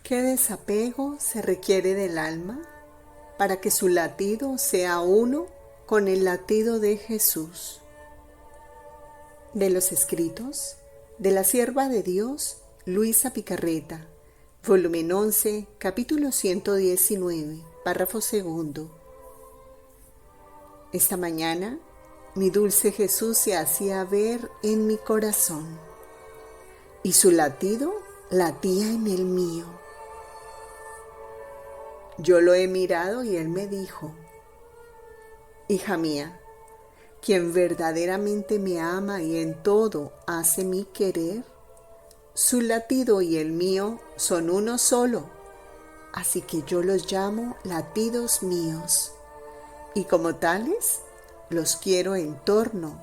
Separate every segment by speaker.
Speaker 1: ¿Qué desapego se requiere del alma para que su latido sea uno con el latido de Jesús? De los escritos de la sierva de Dios, Luisa Picarreta, volumen 11, capítulo 119, párrafo segundo. Esta mañana, mi dulce Jesús se hacía ver en mi corazón, y su latido latía en el mío. Yo lo he mirado y él me dijo: hija mía, quien verdaderamente me ama y en todo hace mi querer, su latido y el mío son uno solo, así que yo los llamo latidos míos, y como tales los quiero en torno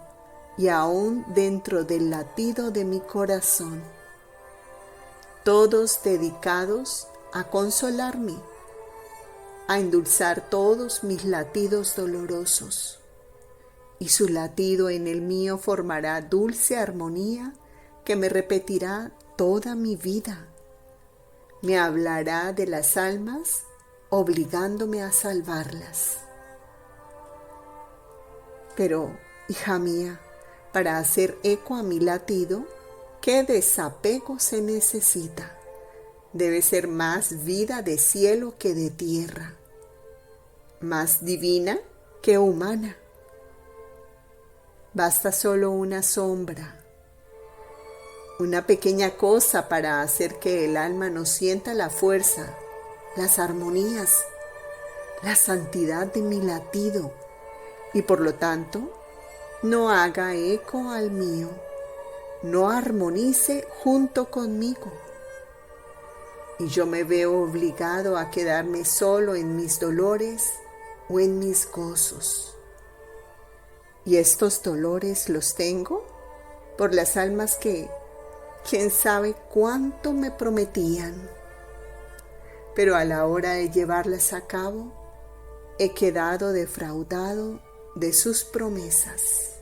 Speaker 1: y aún dentro del latido de mi corazón, todos dedicados a consolarme, a endulzar todos mis latidos dolorosos, y su latido en el mío formará dulce armonía que me repetirá toda mi vida. Me hablará de las almas, obligándome a salvarlas. Pero, hija mía, para hacer eco a mi latido, ¿qué desapego se necesita? Debe ser más vida de cielo que de tierra, más divina que humana. Basta solo una sombra, una pequeña cosa para hacer que el alma no sienta la fuerza, las armonías, la santidad de mi latido y por lo tanto no haga eco al mío, no armonice junto conmigo. Y yo me veo obligado a quedarme solo en mis dolores o en mis gozos. Y estos dolores los tengo por las almas que, quién sabe cuánto me prometían. Pero a la hora de llevarlas a cabo, he quedado defraudado de sus promesas.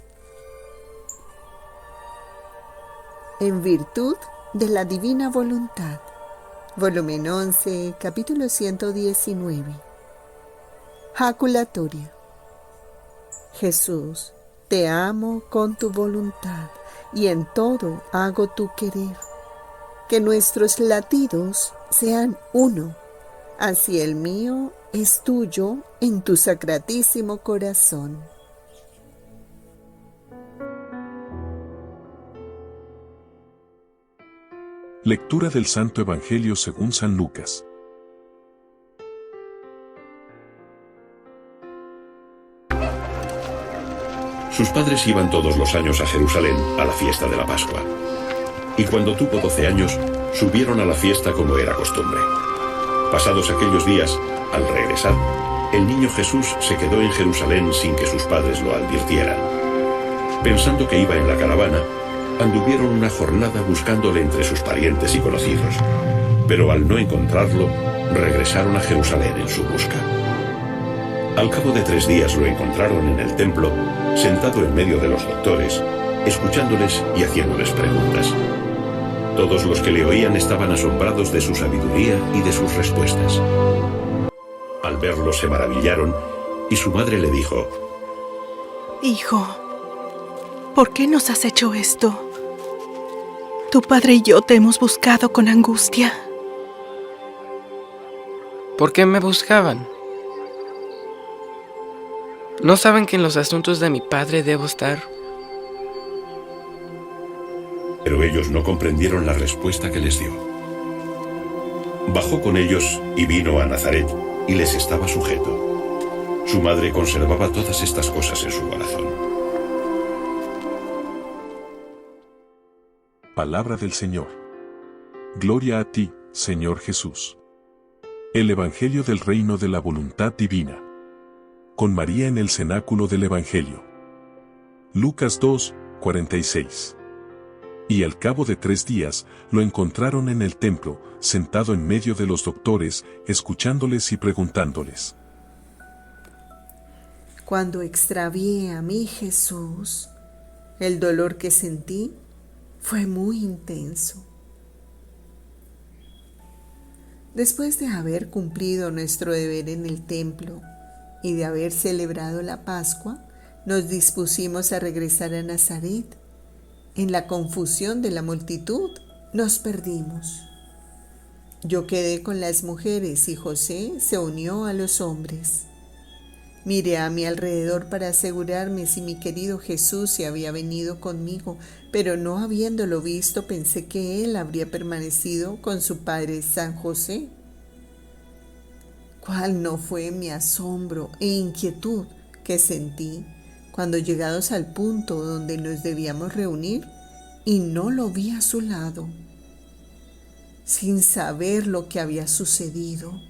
Speaker 1: En virtud de la divina voluntad. Volumen 11, capítulo 119. Jaculatoria. Jesús, te amo con tu voluntad y en todo hago tu querer. Que nuestros latidos sean uno, así el mío es tuyo en tu sacratísimo corazón.
Speaker 2: Lectura del Santo Evangelio según San Lucas.
Speaker 3: Sus padres iban todos los años a Jerusalén a la fiesta de la Pascua. Y cuando tuvo 12 años, subieron a la fiesta como era costumbre. Pasados aquellos días, al regresar, el niño Jesús se quedó en Jerusalén sin que sus padres lo advirtieran. Pensando que iba en la caravana, anduvieron una jornada buscándole entre sus parientes y conocidos, pero al no encontrarlo, regresaron a Jerusalén en su busca. Al cabo de 3 días lo encontraron en el templo, sentado en medio de los doctores, escuchándoles y haciéndoles preguntas. Todos los que le oían estaban asombrados de su sabiduría y de sus respuestas. Al verlo se maravillaron y su madre le dijo:
Speaker 4: Hijo, ¿por qué nos has hecho esto? Tu padre y yo te hemos buscado con angustia.
Speaker 5: ¿Por qué me buscaban? ¿No saben que en los asuntos de mi padre debo estar?
Speaker 3: Pero ellos no comprendieron la respuesta que les dio. Bajó con ellos y vino a Nazaret, y les estaba sujeto. Su madre conservaba todas estas cosas en su corazón.
Speaker 2: Palabra del Señor. Gloria a ti, Señor Jesús. El Evangelio del Reino de la Voluntad Divina. Con María en el cenáculo del Evangelio. Lucas 2, 46. Y al cabo de 3 días, lo encontraron en el templo, sentado en medio de los doctores, escuchándoles y preguntándoles.
Speaker 1: Cuando extravié a mi Jesús, el dolor que sentí fue muy intenso. Después de haber cumplido nuestro deber en el templo y de haber celebrado la Pascua, nos dispusimos a regresar a Nazaret. En la confusión de la multitud, nos perdimos. Yo quedé con las mujeres y José se unió a los hombres. Miré a mi alrededor para asegurarme si mi querido Jesús se había venido conmigo, pero no habiéndolo visto pensé que él habría permanecido con su padre San José. ¿Cuál no fue mi asombro e inquietud que sentí cuando llegados al punto donde nos debíamos reunir y no lo vi a su lado? Sin saber lo que había sucedido,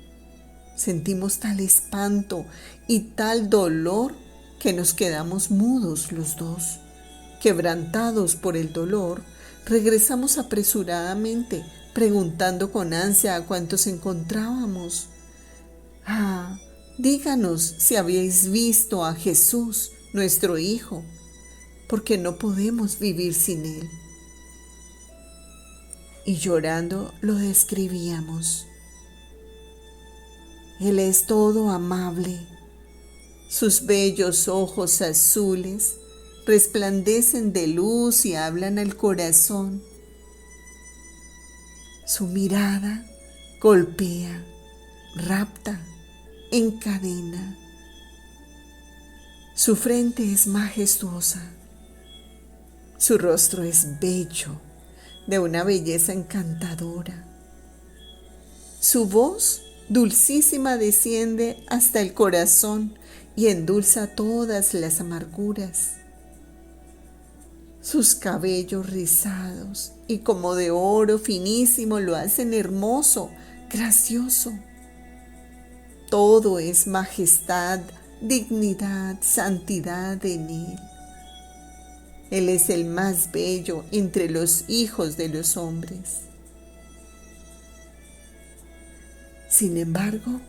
Speaker 1: sentimos tal espanto y tal dolor que nos quedamos mudos los dos. Quebrantados por el dolor, regresamos apresuradamente, preguntando con ansia a cuántos encontrábamos. «Ah, díganos si habéis visto a Jesús, nuestro Hijo, porque no podemos vivir sin Él». Y llorando lo describíamos. Él es todo amable. Sus bellos ojos azules resplandecen de luz y hablan al corazón. Su mirada golpea, rapta, encadena. Su frente es majestuosa. Su rostro es bello, de una belleza encantadora. Su voz dulcísima desciende hasta el corazón y endulza todas las amarguras. Sus cabellos rizados y como de oro finísimo lo hacen hermoso, gracioso. Todo es majestad, dignidad, santidad en él. Él es el más bello entre los hijos de los hombres. Sin embargo,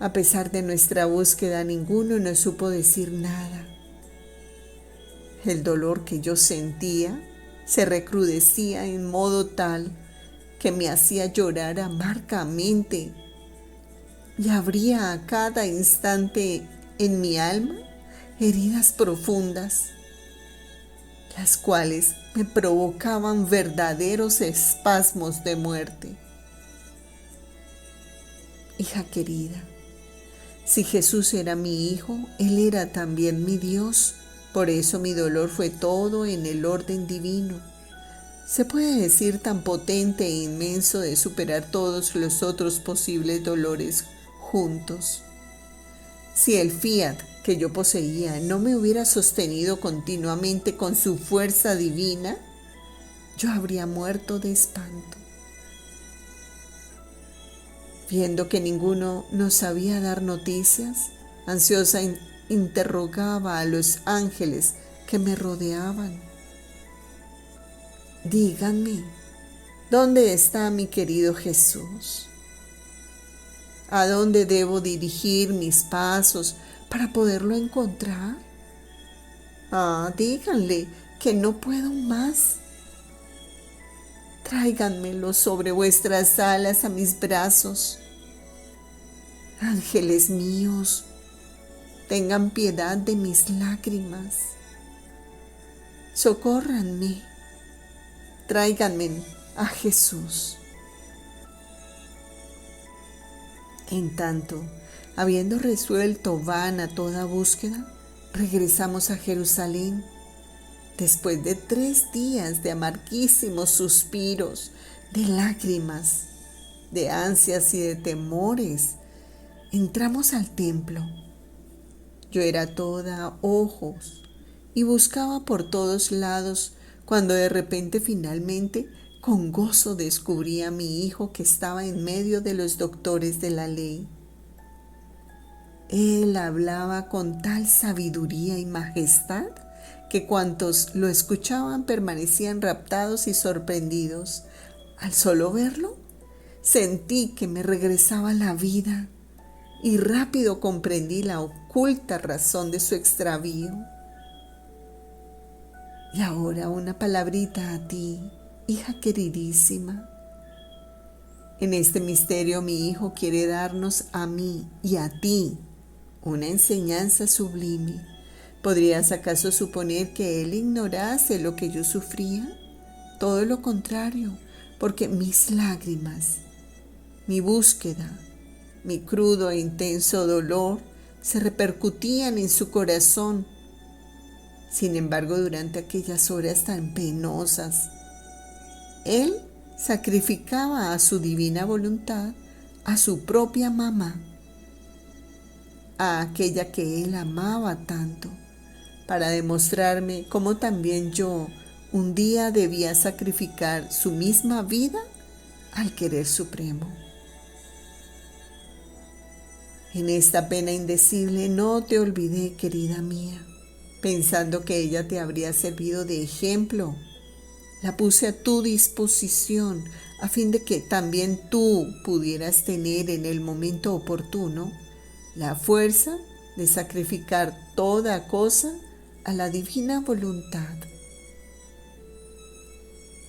Speaker 1: a pesar de nuestra búsqueda, ninguno nos supo decir nada. El dolor que yo sentía se recrudecía en modo tal que me hacía llorar amargamente y abría a cada instante en mi alma heridas profundas, las cuales me provocaban verdaderos espasmos de muerte. Hija querida, si Jesús era mi Hijo, Él era también mi Dios. Por eso mi dolor fue todo en el orden divino. Se puede decir tan potente e inmenso de superar todos los otros posibles dolores juntos. Si el fiat que yo poseía no me hubiera sostenido continuamente con su fuerza divina, yo habría muerto de espanto. Viendo que ninguno nos sabía dar noticias, ansiosa interrogaba a los ángeles que me rodeaban. Díganme, ¿dónde está mi querido Jesús? ¿A dónde debo dirigir mis pasos para poderlo encontrar? Díganle que no puedo más. Tráiganmelo sobre vuestras alas a mis brazos. Ángeles míos, tengan piedad de mis lágrimas. Socórranme. Tráiganme a Jesús. En tanto, habiendo resuelto vana toda búsqueda, regresamos a Jerusalén. Después de 3 días de amarguísimos suspiros, de lágrimas, de ansias y de temores, entramos al templo. Yo era toda ojos y buscaba por todos lados, cuando de repente finalmente con gozo descubrí a mi hijo que estaba en medio de los doctores de la ley. Él hablaba con tal sabiduría y majestad que cuantos lo escuchaban permanecían raptados y sorprendidos. Al solo verlo, sentí que me regresaba la vida y rápido comprendí la oculta razón de su extravío. Y ahora una palabrita a ti, hija queridísima. En este misterio mi Hijo quiere darnos a mí y a ti una enseñanza sublime. ¿Podrías acaso suponer que Él ignorase lo que yo sufría? Todo lo contrario, porque mis lágrimas, mi búsqueda, mi crudo e intenso dolor se repercutían en su corazón. Sin embargo, durante aquellas horas tan penosas, Él sacrificaba a su divina voluntad a su propia mamá, a aquella que Él amaba tanto, para demostrarme cómo también yo un día debía sacrificar su misma vida al querer supremo. En esta pena indecible no te olvidé, querida mía, pensando que ella te habría servido de ejemplo. La puse a tu disposición a fin de que también tú pudieras tener en el momento oportuno la fuerza de sacrificar toda cosa a la divina voluntad.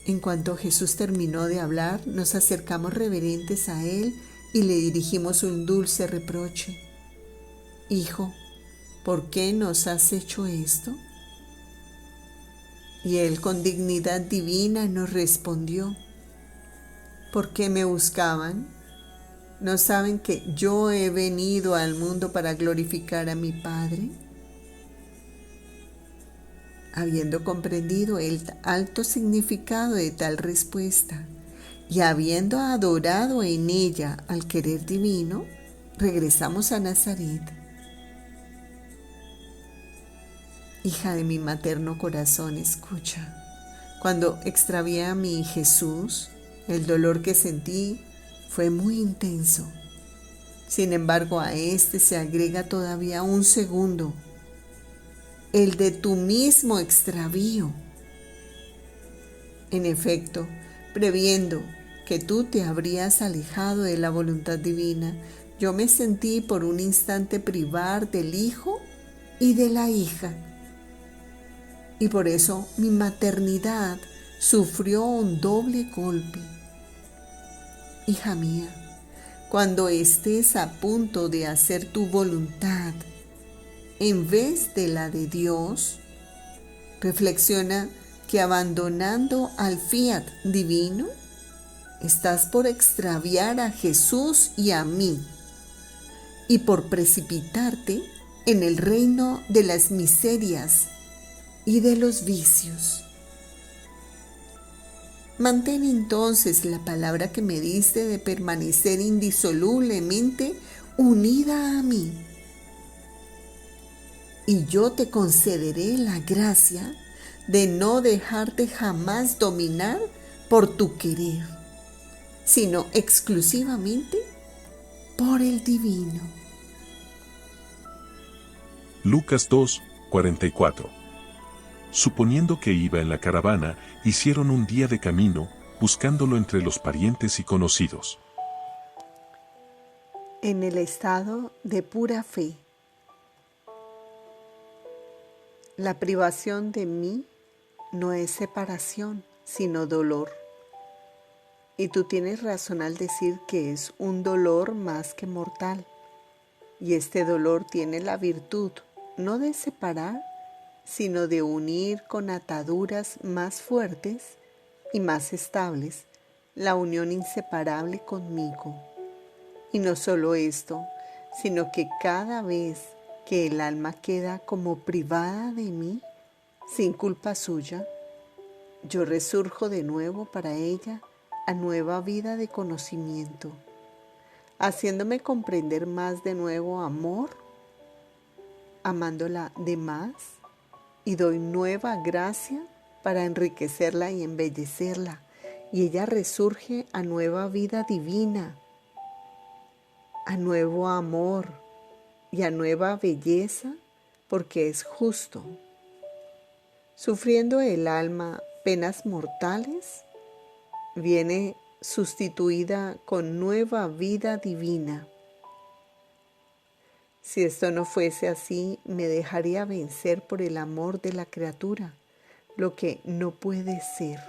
Speaker 1: En cuanto Jesús terminó de hablar, nos acercamos reverentes a Él y le dirigimos un dulce reproche. Hijo, ¿por qué nos has hecho esto? Y Él con dignidad divina nos respondió, ¿por qué me buscaban? ¿No saben que yo he venido al mundo para glorificar a mi Padre? Habiendo comprendido el alto significado de tal respuesta y habiendo adorado en ella al querer divino, regresamos a Nazaret. Hija de mi materno corazón, escucha. Cuando extravié a mi Jesús, el dolor que sentí fue muy intenso. Sin embargo, a este se agrega todavía un segundo, el de tu mismo extravío. En efecto, previendo que tú te habrías alejado de la voluntad divina, yo me sentí por un instante privar del Hijo y de la hija. Y por eso mi maternidad sufrió un doble golpe. Hija mía, cuando estés a punto de hacer tu voluntad en vez de la de Dios, reflexiona que abandonando al fiat divino, estás por extraviar a Jesús y a mí, y por precipitarte en el reino de las miserias y de los vicios. Mantén entonces la palabra que me diste de permanecer indisolublemente unida a mí, y yo te concederé la gracia de no dejarte jamás dominar por tu querer, sino exclusivamente por el divino.
Speaker 2: Lucas 2, 44. Suponiendo que iba en la caravana, hicieron un día de camino, buscándolo entre los parientes y conocidos.
Speaker 1: En el estado de pura fe, la privación de mí no es separación, sino dolor. Y tú tienes razón al decir que es un dolor más que mortal. Y este dolor tiene la virtud no de separar, sino de unir con ataduras más fuertes y más estables la unión inseparable conmigo. Y no solo esto, sino que cada vez que el alma queda como privada de mí, sin culpa suya, yo resurjo de nuevo para ella a nueva vida de conocimiento, haciéndome comprender más de nuevo amor, amándola de más, y doy nueva gracia para enriquecerla y embellecerla, y ella resurge a nueva vida divina, a nuevo amor y a nueva belleza, porque es justo. Sufriendo el alma penas mortales, viene sustituida con nueva vida divina. Si esto no fuese así, me dejaría vencer por el amor de la criatura, lo que no puede ser.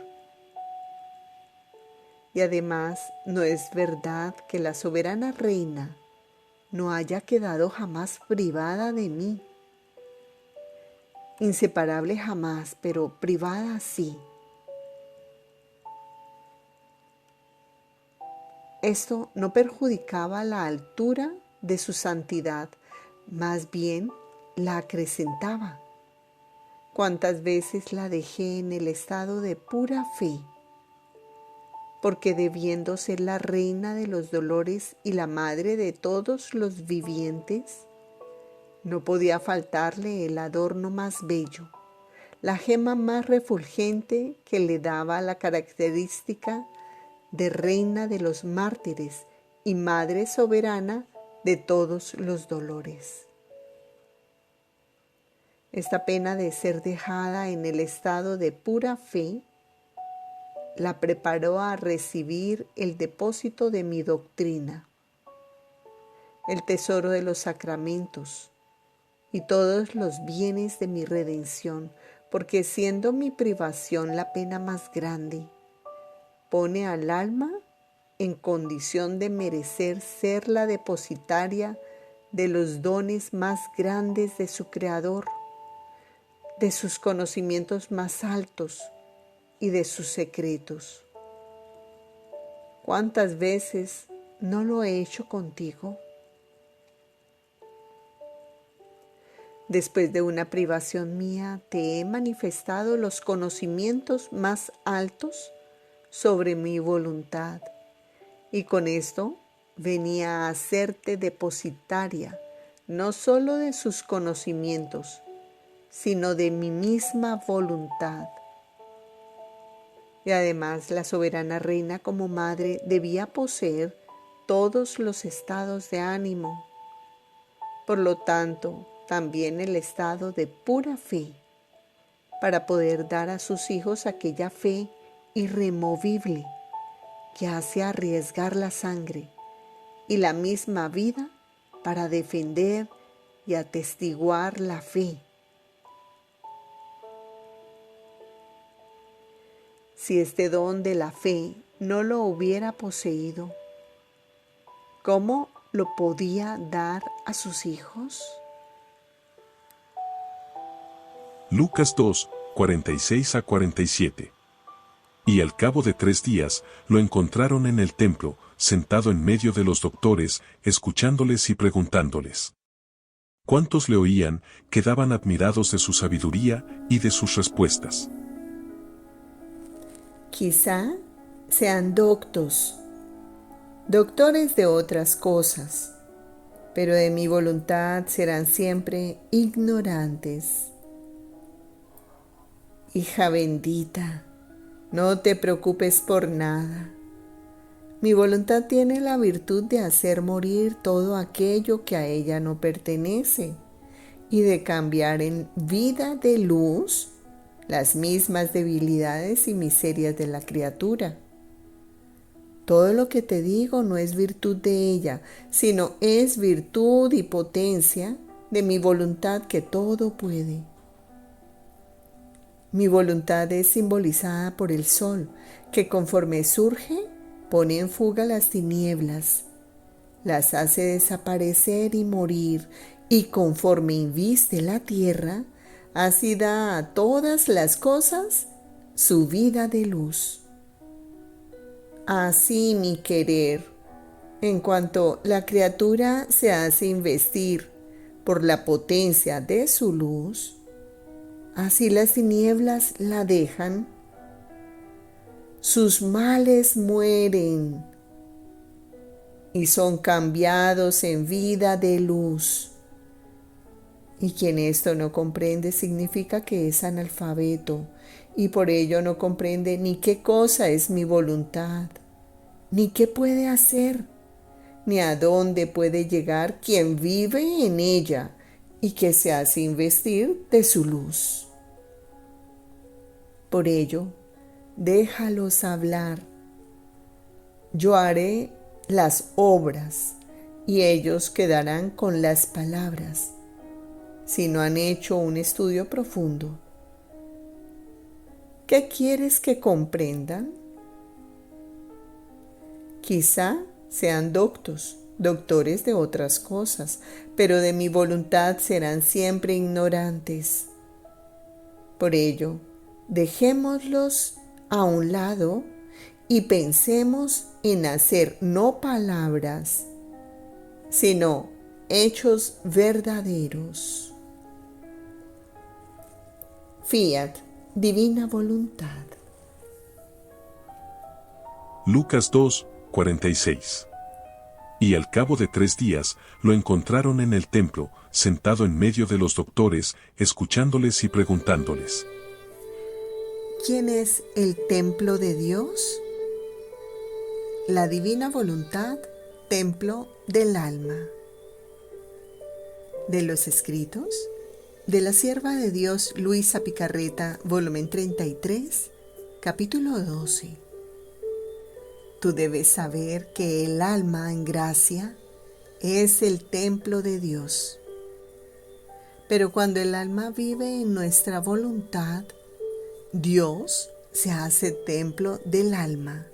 Speaker 1: Y además no es verdad que la soberana reina no haya quedado jamás privada de mí. Inseparable jamás, pero privada sí. Esto no perjudicaba la altura de su santidad, más bien la acrecentaba. ¿Cuántas veces la dejé en el estado de pura fe? Porque debiendo ser la reina de los dolores y la madre de todos los vivientes, no podía faltarle el adorno más bello, la gema más refulgente que le daba la característica de reina de los mártires y madre soberana de todos los dolores. Esta pena de ser dejada en el estado de pura fe la preparó a recibir el depósito de mi doctrina, el tesoro de los sacramentos y todos los bienes de mi redención, porque siendo mi privación la pena más grande, pone al alma en condición de merecer ser la depositaria de los dones más grandes de su Creador, de sus conocimientos más altos y de sus secretos. ¿Cuántas veces no lo he hecho contigo? Después de una privación mía, te he manifestado los conocimientos más altos sobre mi voluntad, y con esto venía a hacerte depositaria no solo de sus conocimientos, sino de mi misma voluntad. Y además la soberana reina como madre debía poseer todos los estados de ánimo. Por lo tanto, también el estado de pura fe, para poder dar a sus hijos aquella fe irremovible que hace arriesgar la sangre y la misma vida para defender y atestiguar la fe. Si este don de la fe no lo hubiera poseído, ¿cómo lo podía dar a sus hijos?
Speaker 2: Lucas 2, 46 a 47. Y al cabo de 3 días, lo encontraron en el templo, sentado en medio de los doctores, escuchándoles y preguntándoles. Cuantos le oían, quedaban admirados de su sabiduría y de sus respuestas.
Speaker 1: Quizá sean doctos, doctores de otras cosas, pero de mi voluntad serán siempre ignorantes. Hija bendita, no te preocupes por nada. Mi voluntad tiene la virtud de hacer morir todo aquello que a ella no pertenece y de cambiar en vida de luz las mismas debilidades y miserias de la criatura. Todo lo que te digo no es virtud de ella, sino es virtud y potencia de mi voluntad que todo puede. Mi voluntad es simbolizada por el sol, que conforme surge, pone en fuga las tinieblas, las hace desaparecer y morir, y conforme inviste la tierra, así da a todas las cosas su vida de luz. Así mi querer, en cuanto la criatura se hace investir por la potencia de su luz, así las tinieblas la dejan, sus males mueren y son cambiados en vida de luz. Y quien esto no comprende significa que es analfabeto y por ello no comprende ni qué cosa es mi voluntad, ni qué puede hacer, ni a dónde puede llegar quien vive en ella y que se hace investir de su luz. Por ello, déjalos hablar. Yo haré las obras y ellos quedarán con las palabras, si no han hecho un estudio profundo. ¿Qué quieres que comprendan? Quizá sean doctores de otras cosas, pero de mi voluntad serán siempre ignorantes. Por ello, dejémoslos a un lado y pensemos en hacer no palabras, sino hechos verdaderos. Fiat, divina voluntad.
Speaker 2: Lucas 2, 46. Y al cabo de 3 días, lo encontraron en el templo, sentado en medio de los doctores, escuchándoles y preguntándoles:
Speaker 1: ¿Quién es el templo de Dios? La divina voluntad, templo del alma. De los escritos de la sierva de Dios Luisa Picarreta, volumen 33, capítulo 12. Tú debes saber que el alma en gracia es el templo de Dios. Pero cuando el alma vive en nuestra voluntad, Dios se hace templo del alma.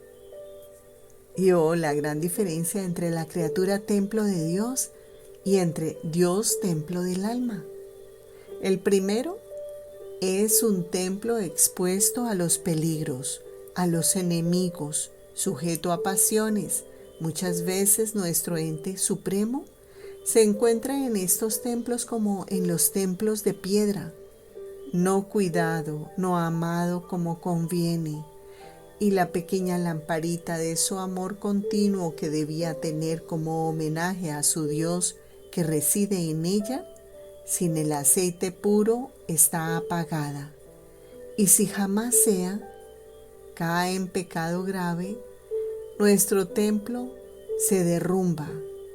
Speaker 1: Y la gran diferencia entre la criatura templo de Dios y entre Dios templo del alma. El primero es un templo expuesto a los peligros, a los enemigos, sujeto a pasiones. Muchas veces nuestro ente supremo se encuentra en estos templos como en los templos de piedra, no cuidado, no amado como conviene, y la pequeña lamparita de su amor continuo que debía tener como homenaje a su Dios que reside en ella, sin el aceite puro está apagada, y si jamás cae en pecado grave, nuestro templo se derrumba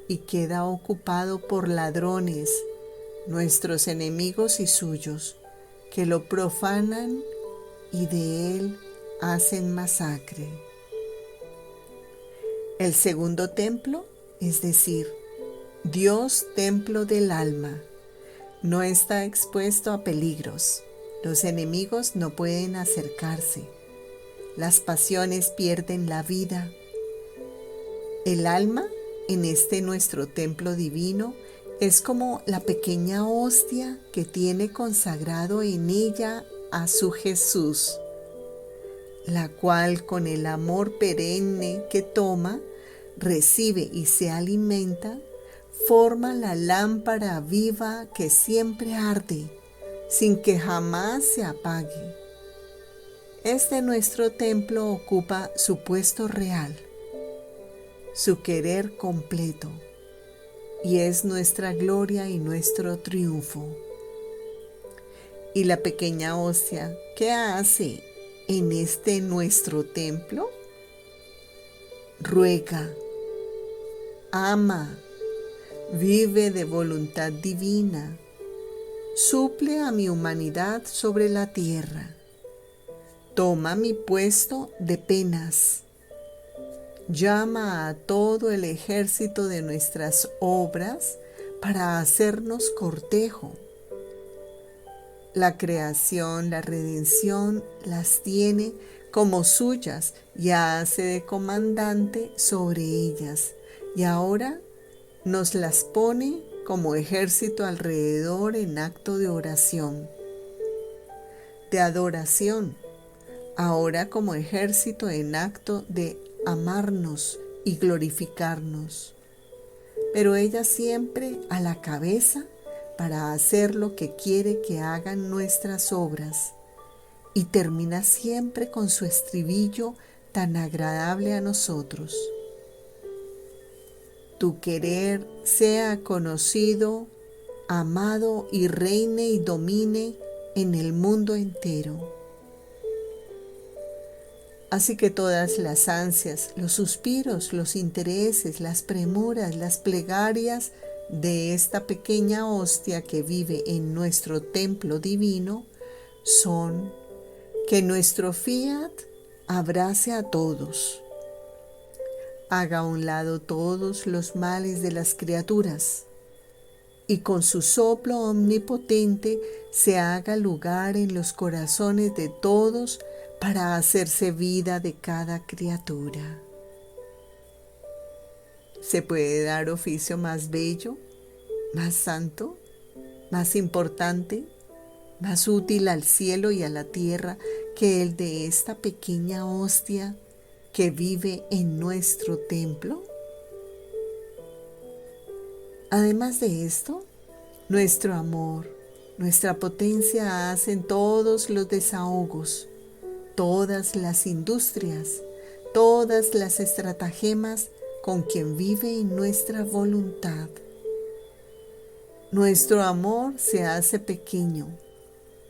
Speaker 1: y queda ocupado por ladrones, nuestros enemigos y suyos, que lo profanan y de él hacen masacre. El segundo templo, es decir, Dios templo del alma, no está expuesto a peligros. Los enemigos no pueden acercarse. Las pasiones pierden la vida. El alma, en este nuestro templo divino, es como la pequeña hostia que tiene consagrado en ella a su Jesús, la cual con el amor perenne que toma, recibe y se alimenta, forma la lámpara viva que siempre arde, sin que jamás se apague. Este nuestro templo ocupa su puesto real, su querer completo, y es nuestra gloria y nuestro triunfo. ¿Y la pequeña hostia qué hace en este nuestro templo? Ruega, ama, vive de voluntad divina, suple a mi humanidad sobre la tierra, toma mi puesto de penas, llama a todo el ejército de nuestras obras para hacernos cortejo. La creación, la redención las tiene como suyas y hace de comandante sobre ellas, y ahora nos las pone como ejército alrededor en acto de oración, de adoración, ahora como ejército en acto de amarnos y glorificarnos, pero ella siempre a la cabeza para hacer lo que quiere que hagan nuestras obras, y termina siempre con su estribillo tan agradable a nosotros: tu querer sea conocido, amado y reine y domine en el mundo entero. Así que todas las ansias, los suspiros, los intereses, las premuras, las plegarias de esta pequeña hostia que vive en nuestro templo divino son que nuestro fiat abrace a todos, haga a un lado todos los males de las criaturas, y con su soplo omnipotente se haga lugar en los corazones de todos para hacerse vida de cada criatura. ¿Se puede dar oficio más bello, más santo, más importante, más útil al cielo y a la tierra que el de esta pequeña hostia que vive en nuestro templo? Además de esto, nuestro amor, nuestra potencia hacen todos los desahogos, todas las industrias, todas las estratagemas con quien vive en nuestra voluntad. Nuestro amor se hace pequeño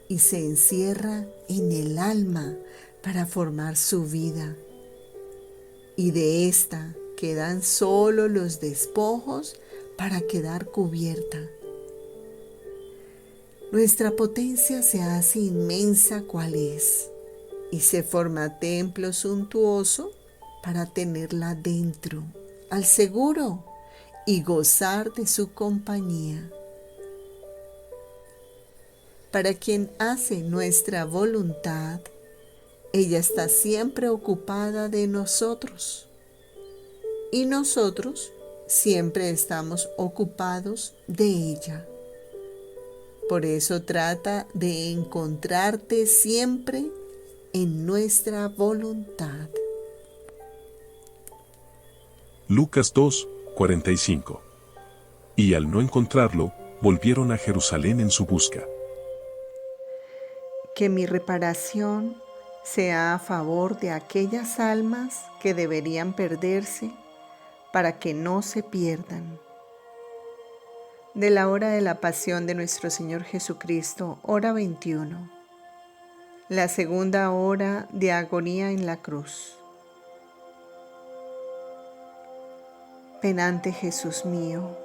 Speaker 1: y se encierra en el alma para formar su vida. Y de esta quedan solo los despojos para quedar cubierta. Nuestra potencia se hace inmensa cual es y se forma templo suntuoso para tenerla dentro, al seguro, y gozar de su compañía. Para quien hace nuestra voluntad, ella está siempre ocupada de nosotros y nosotros siempre estamos ocupados de ella. Por eso trata de encontrarte siempre en nuestra voluntad.
Speaker 2: Lucas 2, 45. Y al no encontrarlo, volvieron a Jerusalén en su busca.
Speaker 1: Que mi reparación sea a favor de aquellas almas que deberían perderse para que no se pierdan. De la hora de la pasión de nuestro Señor Jesucristo, hora 21. La segunda hora de agonía en la cruz. Penante Jesús mío,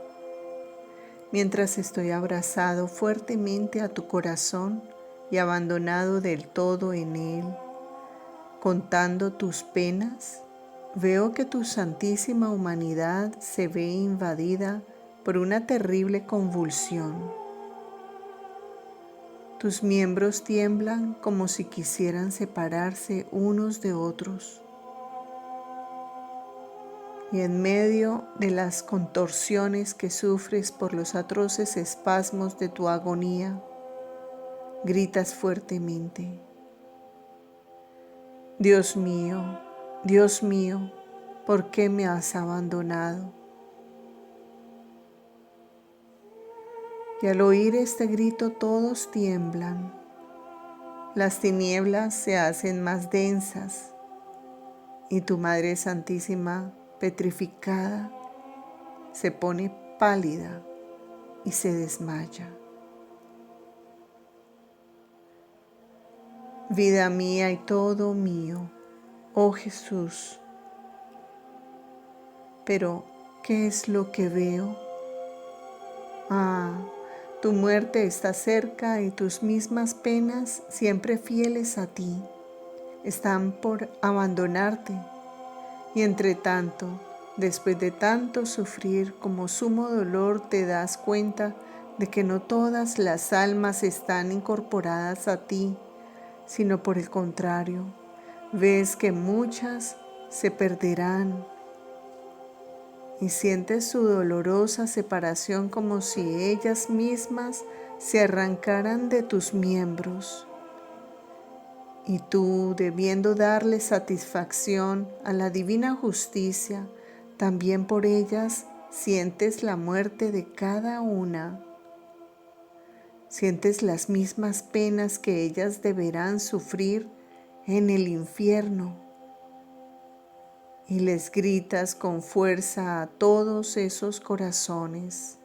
Speaker 1: mientras estoy abrazado fuertemente a tu corazón y abandonado del todo en él, contando tus penas, veo que tu santísima humanidad se ve invadida por una terrible convulsión. Tus miembros tiemblan como si quisieran separarse unos de otros. Y en medio de las contorsiones que sufres por los atroces espasmos de tu agonía, gritas fuertemente: Dios mío, ¿por qué me has abandonado? Y al oír este grito todos tiemblan. Las tinieblas se hacen más densas y tu Madre Santísima, petrificada, se pone pálida y se desmaya. Vida mía y todo mío, oh Jesús. Pero, ¿qué es lo que veo? Tu muerte está cerca y tus mismas penas, siempre fieles a ti, están por abandonarte. Y entre tanto, después de tanto sufrir como sumo dolor, te das cuenta de que no todas las almas están incorporadas a ti, sino por el contrario, ves que muchas se perderán y sientes su dolorosa separación como si ellas mismas se arrancaran de tus miembros. Y tú, debiendo darle satisfacción a la divina justicia, también por ellas sientes la muerte de cada una. Sientes las mismas penas que ellas deberán sufrir en el infierno. Y les gritas con fuerza a todos esos corazones: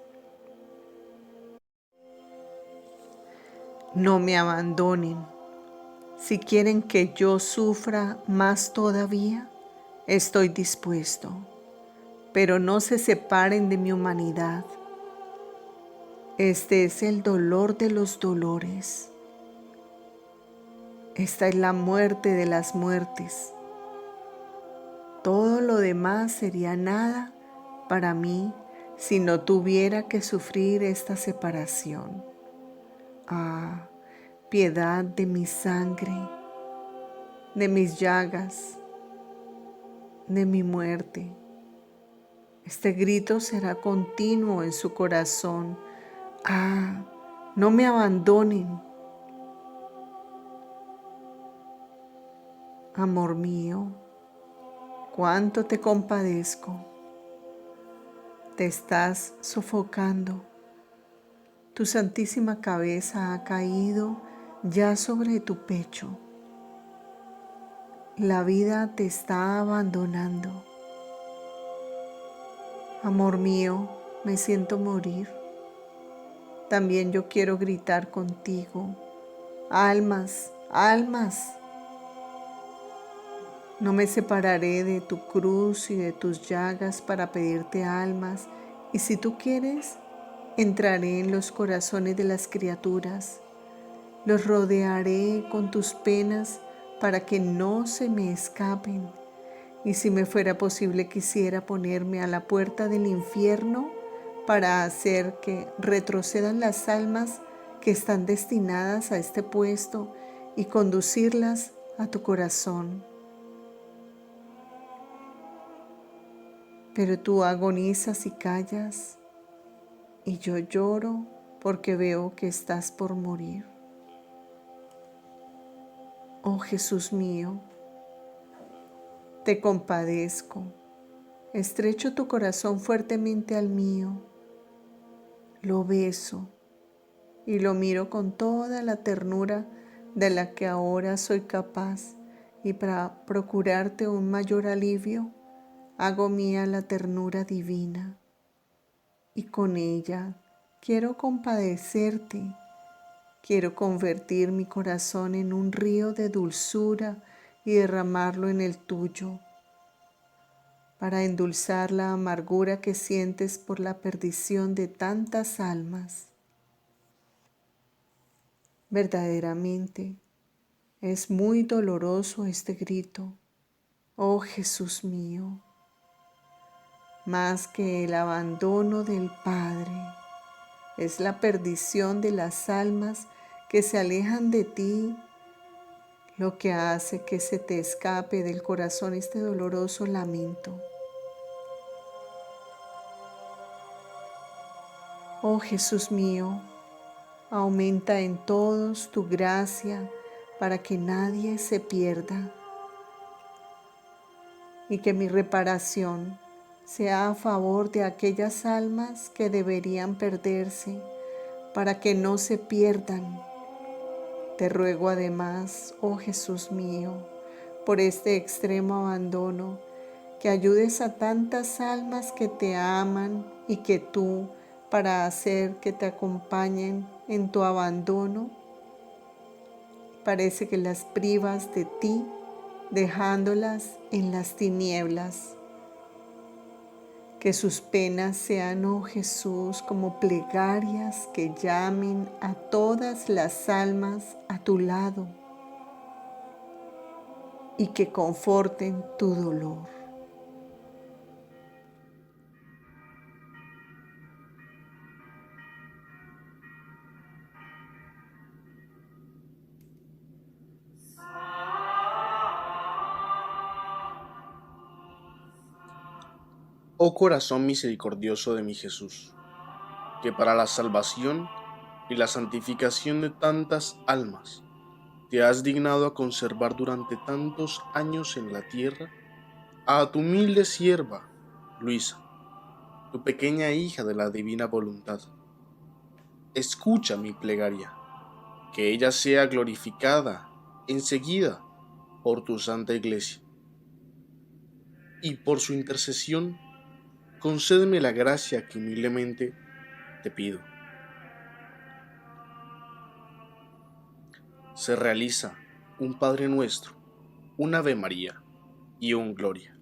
Speaker 1: no me abandonen. Si quieren que yo sufra más todavía, estoy dispuesto, pero no se separen de mi humanidad. Este es el dolor de los dolores. Esta es la muerte de las muertes. Todo lo demás sería nada para mí si no tuviera que sufrir esta separación. Piedad de mi sangre, de mis llagas, de mi muerte. Este grito será continuo en su corazón. Ah, no me abandonen. Amor mío, cuánto te compadezco. Te estás sofocando. Tu santísima cabeza ha caído ya sobre tu pecho. La vida te está abandonando. Amor mío, me siento morir. También yo quiero gritar contigo. Almas, almas. No me separaré de tu cruz y de tus llagas para pedirte almas, y si tú quieres, entraré en los corazones de las criaturas. Los rodearé con tus penas para que no se me escapen. Y si me fuera posible, quisiera ponerme a la puerta del infierno para hacer que retrocedan las almas que están destinadas a este puesto y conducirlas a tu corazón. Pero tú agonizas y callas, y yo lloro porque veo que estás por morir. Oh Jesús mío, te compadezco, estrecho tu corazón fuertemente al mío, lo beso y lo miro con toda la ternura de la que ahora soy capaz, y para procurarte un mayor alivio, hago mía la ternura divina, y con ella quiero compadecerte. Quiero convertir mi corazón en un río de dulzura y derramarlo en el tuyo, para endulzar la amargura que sientes por la perdición de tantas almas. Verdaderamente, es muy doloroso este grito, oh Jesús mío, más que el abandono del Padre. Es la perdición de las almas que se alejan de ti lo que hace que se te escape del corazón este doloroso lamento. Oh Jesús mío, aumenta en todos tu gracia para que nadie se pierda, y que mi reparación sea a favor de aquellas almas que deberían perderse, para que no se pierdan. Te ruego además, oh Jesús mío, por este extremo abandono, que ayudes a tantas almas que te aman y que tú, para hacer que te acompañen en tu abandono, parece que las privas de ti, dejándolas en las tinieblas. Que sus penas sean, oh Jesús, como plegarias que llamen a todas las almas a tu lado y que conforten tu dolor.
Speaker 6: Oh corazón misericordioso de mi Jesús, que para la salvación y la santificación de tantas almas te has dignado a conservar durante tantos años en la tierra a tu humilde sierva, Luisa, tu pequeña hija de la divina voluntad. Escucha mi plegaria, que ella sea glorificada enseguida por tu santa iglesia, y por su intercesión concédeme la gracia que humildemente te pido. Se realiza un Padre Nuestro, un Ave María y un Gloria.